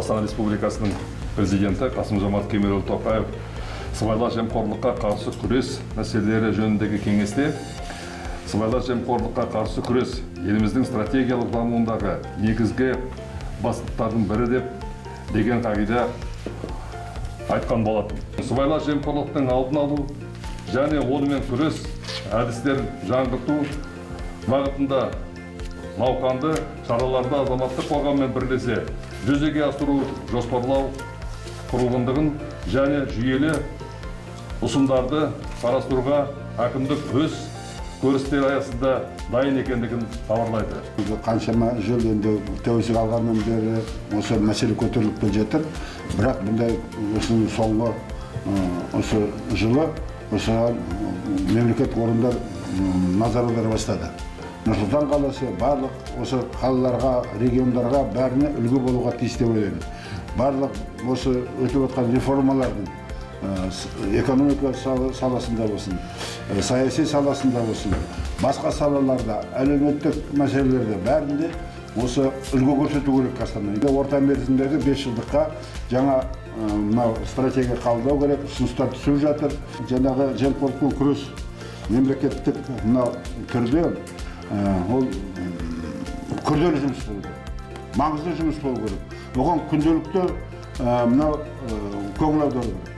Қазақстан Республикасының президенті Қасым-Жомарт Кемелұлы Тоқаев сыбайлас жемқорлыққа қарсы күрес мәселелері жөніндегі кеңесте сыбайлас жемқорлыққа қарсы күрес еліміздің стратегиялық дамуындағы негізгі басымдықтардың бірі деген қағида айтқан болатын. Сыбайлас жемқорлықтың алдын алу және онымен күрес әдістерін жаңғырту бағытында науқанды шараларды азаматтық қоғаммен бірлесе жүзеге асыру жоспарлау құрылғандығын және жүйелі ұсымдарды қарастыруға әкімдік өз көрістері аясында дайын екендігін хабарлайды. Қаншама жыл енді тәуелсіздік алғаннан бері осы мәселе көтеріліп келе жатыр. Бірақ бұндай осының соңғы осы жылы осыған мемлекет орындар назар аудара бастады. Нұр-Сұлтан қаласы барлық осы қалаларға, региондарға бәріне үлгі болуға тиіс деп ойлаймын. Барлық осы өтіп жатқан реформалардың экономика саласында болсын, саяси саласында болсын, басқа салаларда, әлеуметтік мәселелерде бәрінде осы үлгі көрсету керек Қастанай. Орта мерзімдегі 5 жылдыққа жаңа стратегия қабылдау керек, ұсыныстар түсіп жатыр. Жаңағы жемқорлықпен күрес мемлекеттік түрде ол күрделі жұмыс болу керек, маңызды жұмыс болу керек. Оған күнделікті көңіл аудару керек.